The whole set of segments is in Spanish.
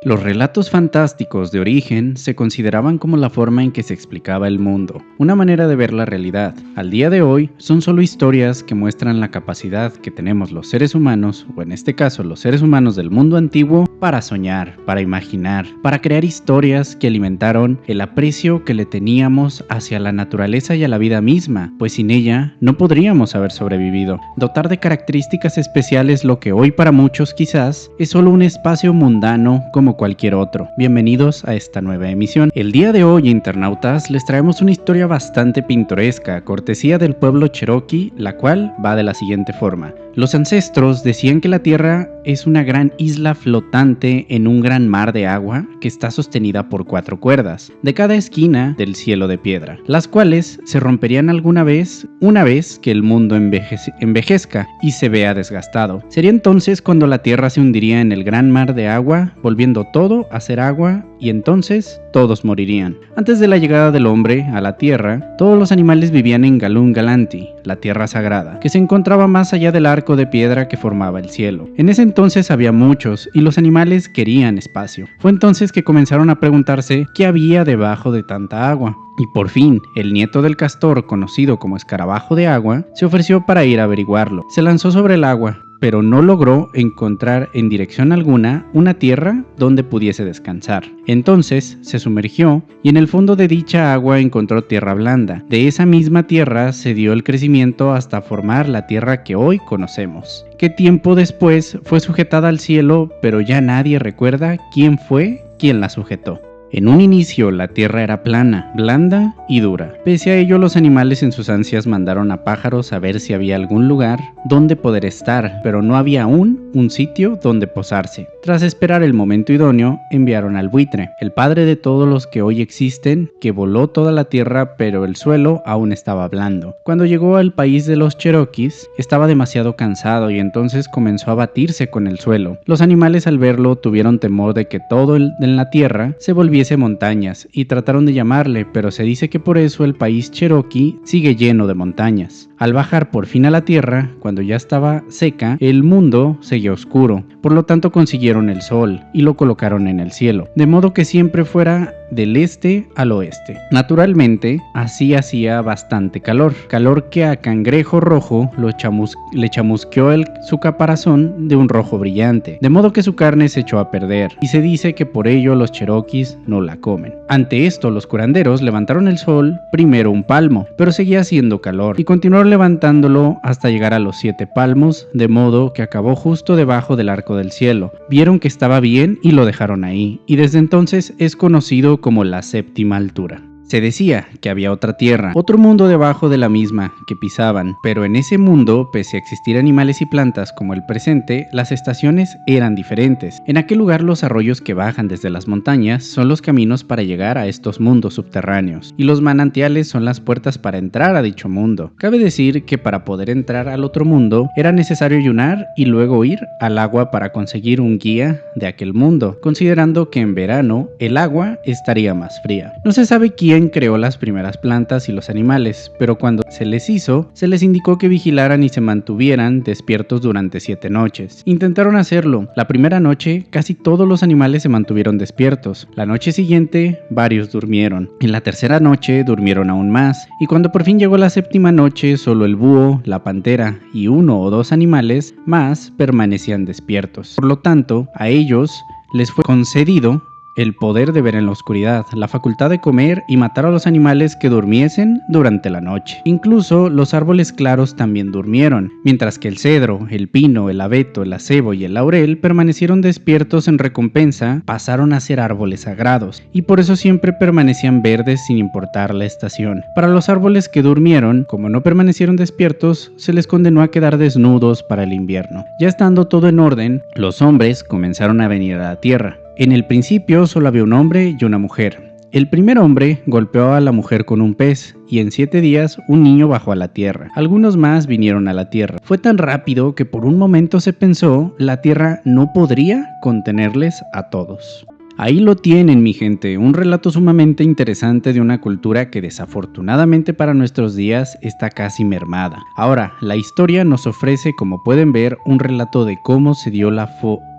Los relatos fantásticos de origen se consideraban como la forma en que se explicaba el mundo, una manera de ver la realidad. Al día de hoy, son solo historias que muestran la capacidad que tenemos los seres humanos, o en este caso los seres humanos del mundo antiguo, para soñar, para imaginar, para crear historias que alimentaron el aprecio que le teníamos hacia la naturaleza y a la vida misma, pues sin ella no podríamos haber sobrevivido. Dotar de características especiales lo que hoy para muchos quizás es solo un espacio mundano como cualquier otro. Bienvenidos a esta nueva emisión. El día de hoy, internautas, les traemos una historia bastante pintoresca, cortesía del pueblo Cherokee, la cual va de la siguiente forma. Los ancestros decían que la Tierra es una gran isla flotante en un gran mar de agua que está sostenida por 4 cuerdas, de cada esquina del cielo de piedra, las cuales se romperían alguna vez, una vez que el mundo envejezca y se vea desgastado. Sería entonces cuando la Tierra se hundiría en el gran mar de agua, volviendo todo a ser agua, y entonces todos morirían. Antes de la llegada del hombre a la Tierra, todos los animales vivían en Galun Galanti, la tierra sagrada, que se encontraba más allá del arco de piedra que formaba el cielo. En ese entonces había muchos, y los animales querían espacio. Fue entonces que comenzaron a preguntarse qué había debajo de tanta agua. Y por fin, el nieto del castor, conocido como escarabajo de agua, se ofreció para ir a averiguarlo. Se lanzó sobre el agua, pero no logró encontrar en dirección alguna una tierra donde pudiese descansar. Entonces se sumergió y en el fondo de dicha agua encontró tierra blanda. De esa misma tierra se dio el crecimiento hasta formar la tierra que hoy conocemos, que tiempo después fue sujetada al cielo, pero ya nadie recuerda quién fue quien la sujetó. En un inicio la tierra era plana, blanda y dura. Pese a ello, los animales en sus ansias mandaron a pájaros a ver si había algún lugar donde poder estar, pero no había aún un sitio donde posarse. Tras esperar el momento idóneo, enviaron al buitre, el padre de todos los que hoy existen, que voló toda la tierra, pero el suelo aún estaba blando. Cuando llegó al país de los Cherokees, estaba demasiado cansado y entonces comenzó a batirse con el suelo. Los animales al verlo tuvieron temor de que todo en la tierra se volviese montañas y trataron de llamarle, pero se dice que por eso el país Cherokee sigue lleno de montañas. Al bajar por fin a la tierra, cuando ya estaba seca, el mundo seguía oscuro, por lo tanto consiguieron el sol y lo colocaron en el cielo, de modo que siempre fuera del este al oeste. Naturalmente, así hacía bastante calor que a Cangrejo Rojo le chamusqueó su caparazón de un rojo brillante, de modo que su carne se echó a perder, y se dice que por ello los Cherokees no la comen. Ante esto, los curanderos levantaron el sol primero un palmo, pero seguía haciendo calor, y continuaron levantándolo hasta llegar a los 7 palmos, de modo que acabó justo debajo del arco del cielo. Vieron que estaba bien y lo dejaron ahí, y desde entonces es conocido como la séptima altura. Se decía que había otra tierra, otro mundo debajo de la misma que pisaban, pero en ese mundo, pese a existir animales y plantas como el presente, las estaciones eran diferentes. En aquel lugar los arroyos que bajan desde las montañas son los caminos para llegar a estos mundos subterráneos, y los manantiales son las puertas para entrar a dicho mundo. Cabe decir que para poder entrar al otro mundo era necesario ayunar y luego ir al agua para conseguir un guía de aquel mundo, considerando que en verano el agua estaría más fría. No se sabe quién creó las primeras plantas y los animales, pero cuando se les hizo, se les indicó que vigilaran y se mantuvieran despiertos durante 7 noches. Intentaron hacerlo. La primera noche, casi todos los animales se mantuvieron despiertos. La noche siguiente, varios durmieron. En la tercera noche, durmieron aún más. Y cuando por fin llegó la séptima noche, solo el búho, la pantera y 1 o 2 animales más permanecían despiertos. Por lo tanto, a ellos les fue concedido el poder de ver en la oscuridad, la facultad de comer y matar a los animales que durmiesen durante la noche. Incluso los árboles claros también durmieron, mientras que el cedro, el pino, el abeto, el acebo y el laurel permanecieron despiertos. En recompensa, pasaron a ser árboles sagrados, y por eso siempre permanecían verdes sin importar la estación. Para los árboles que durmieron, como no permanecieron despiertos, se les condenó a quedar desnudos para el invierno. Ya estando todo en orden, los hombres comenzaron a venir a la tierra. En el principio solo había un hombre y una mujer. El primer hombre golpeó a la mujer con un pez y en 7 días un niño bajó a la tierra. Algunos más vinieron a la tierra. Fue tan rápido que por un momento se pensó la tierra no podría contenerles a todos. Ahí lo tienen, mi gente, un relato sumamente interesante de una cultura que desafortunadamente para nuestros días está casi mermada. Ahora, la historia nos ofrece, como pueden ver, un relato de cómo se dio la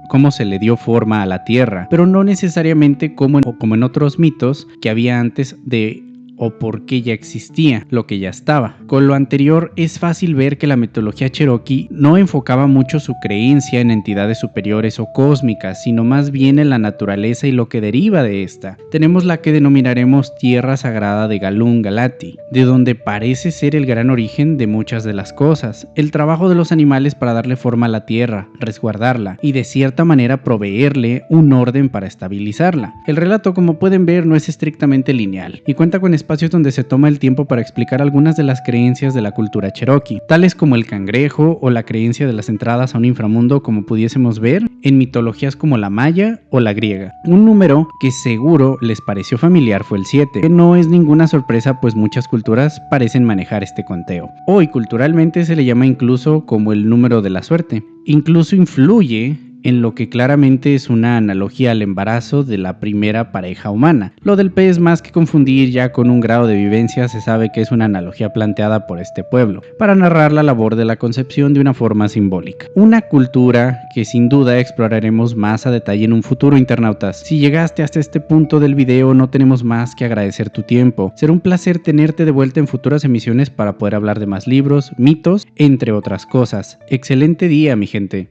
cómo se le dio forma a la Tierra, pero no necesariamente como en otros mitos que había antes de o por qué ya existía lo que ya estaba. Con lo anterior es fácil ver que la mitología cherokee no enfocaba mucho su creencia en entidades superiores o cósmicas, sino más bien en la naturaleza y lo que deriva de esta. Tenemos la que denominaremos Tierra Sagrada de Galun Galati, de donde parece ser el gran origen de muchas de las cosas, el trabajo de los animales para darle forma a la tierra, resguardarla y de cierta manera proveerle un orden para estabilizarla. El relato, como pueden ver, no es estrictamente lineal y cuenta con espacios donde se toma el tiempo para explicar algunas de las creencias de la cultura cherokee, tales como el cangrejo o la creencia de las entradas a un inframundo, como pudiésemos ver en mitologías como la maya o la griega. Un número que seguro les pareció familiar fue el 7, que no es ninguna sorpresa pues muchas culturas parecen manejar este conteo. Hoy culturalmente se le llama incluso como el número de la suerte. Incluso influye en lo que claramente es una analogía al embarazo de la primera pareja humana. Lo del pez, más que confundir ya con un grado de vivencia, se sabe que es una analogía planteada por este pueblo, para narrar la labor de la concepción de una forma simbólica. Una cultura que sin duda exploraremos más a detalle en un futuro, internautas. Si llegaste hasta este punto del video, no tenemos más que agradecer tu tiempo. Será un placer tenerte de vuelta en futuras emisiones para poder hablar de más libros, mitos, entre otras cosas. Excelente día, mi gente.